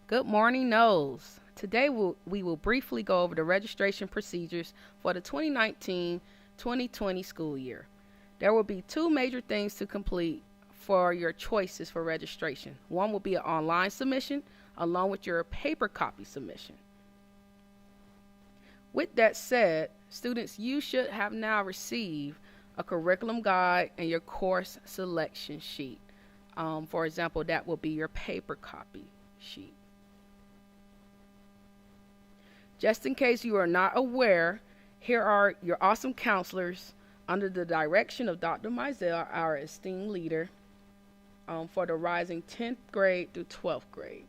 Good morning, Knowles. Today we will briefly go over the registration procedures for the 2019-2020 school year. There will be two major things to complete for your choices for registration. One will be an online submission along with your paper copy submission. With that said, students, you should have now received a curriculum guide and your course selection sheet. For example, that will be your paper copy sheet. Just in case you are not aware, here are your awesome counselors under the direction of Dr. Mizell, our esteemed leader, for the rising 10th grade through 12th grade.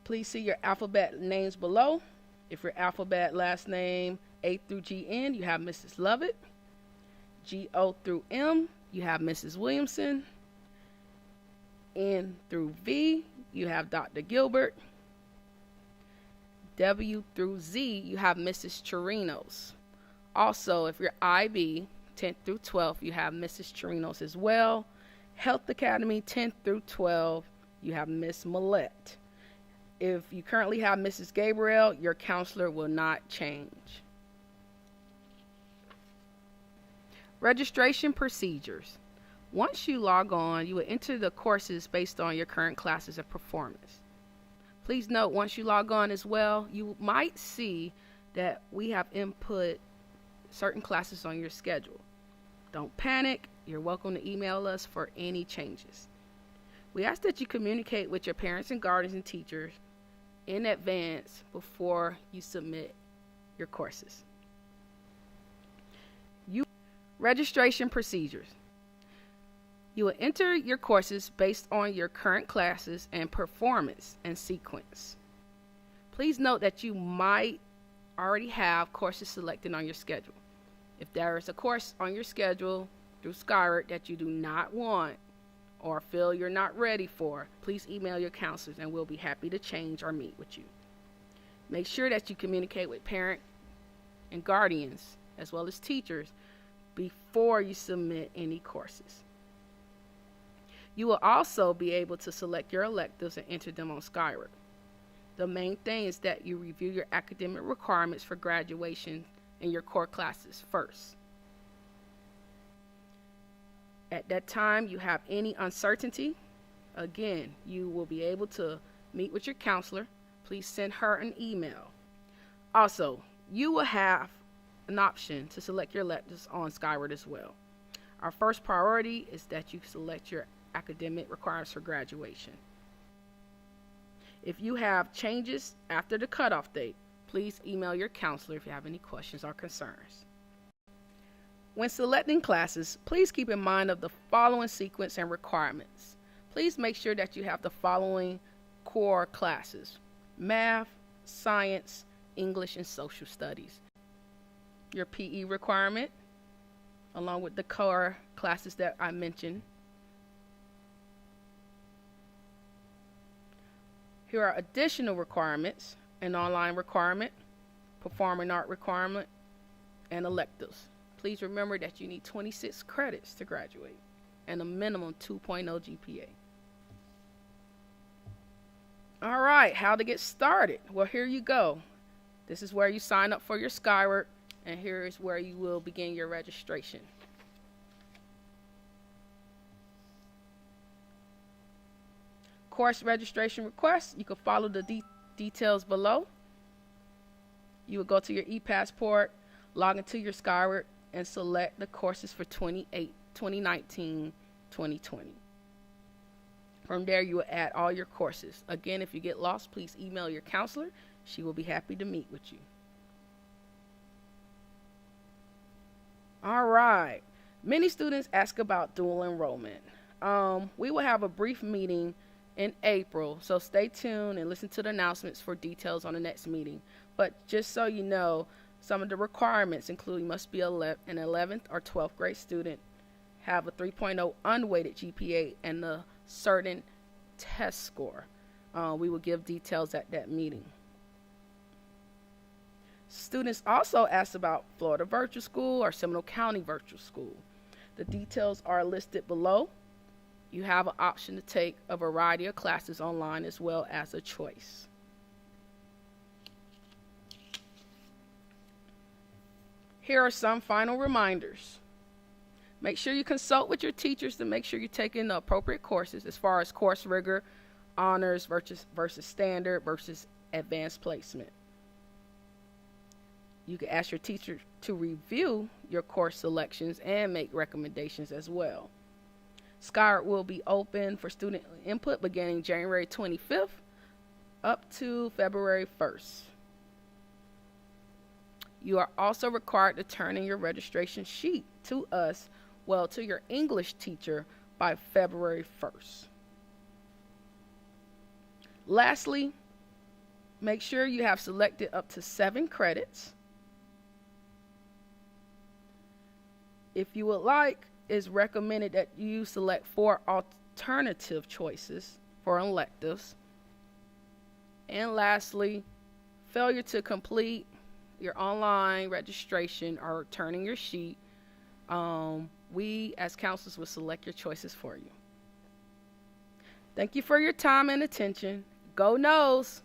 Please see your alphabet names below. If your alphabet last name A through GN, you have Mrs. Lovett. GO through M, you have Mrs. Williamson. N through V, you have Dr. Gilbert. W through Z, you have Mrs. Chirinos. Also, if you're IB, 10th through 12th, you have Mrs. Chirinos as well. Health Academy, 10th through 12th, you have Miss Millette. If you currently have Mrs. Gabriel, your counselor will not change. Registration procedures. Once you log on, you will enter the courses based on your current classes and performance. Please note, once you log on as well, you might see that we have input certain classes on your schedule. Don't panic. You're welcome to email us for any changes. We ask that you communicate with your parents and guardians and teachers in advance before you submit your courses. Registration procedures. You will enter your courses based on your current classes and performance and sequence. Please note that you might already have courses selected on your schedule. If there is a course on your schedule through Skyward that you do not want or feel you're not ready for, please email your counselors and we'll be happy to change or meet with you. Make sure that you communicate with parents and guardians as well as teachers before you submit any courses. You will also be able to select your electives and enter them on Skyward. The main thing is that you review your academic requirements for graduation in your core classes first. At that time, you have any uncertainty, again, you will be able to meet with your counselor. Please send her an email. Also, you will have an option to select your electives on Skyward as well. Our first priority is that you select your academic requirements for graduation. If you have changes after the cutoff date, please email your counselor if you have any questions or concerns. When selecting classes, please keep in mind of the following sequence and requirements. Please make sure that you have the following core classes: math, science, English, and social studies. Your PE requirement, along with the core classes that I mentioned. Here are additional requirements: an online requirement, performing art requirement, and electives. Please remember that you need 26 credits to graduate and a minimum 2.0 GPA. All right, how to get started? Well, here you go. This is where you sign up for your Skyward, and here is where you will begin your registration. Course registration request, you can follow the details below. You will go to your ePassport, log into your Skyward, and select the courses for 2019-2020. From there, you will add all your courses. Again, if you get lost, please email your counselor. She will be happy to meet with you. All right. Many students ask about dual enrollment. We will have a brief meeting in April, so stay tuned and listen to the announcements for details on the next meeting. But just so you know, some of the requirements include you must be an 11th or 12th grade student, have a 3.0 unweighted GPA, and a certain test score. We will give details at that meeting. Students also asked about Florida Virtual School or Seminole County Virtual School. The details are listed below. You have an option to take a variety of classes online as well as a choice. Here are some final reminders. Make sure you consult with your teachers to make sure you're taking the appropriate courses as far as course rigor, honors versus standard versus advanced placement. You can ask your teacher to review your course selections and make recommendations as well. Skyward will be open for student input beginning January 25th up to February 1st. You are also required to turn in your registration sheet to us, to your English teacher by February 1st. Lastly, make sure you have selected up to 7 credits. If you would like, it's recommended that you select 4 alternative choices for electives. And lastly, failure to complete your online registration or turning your sheet, we as counselors will select your choices for you. Thank you for your time and attention. Go Noles!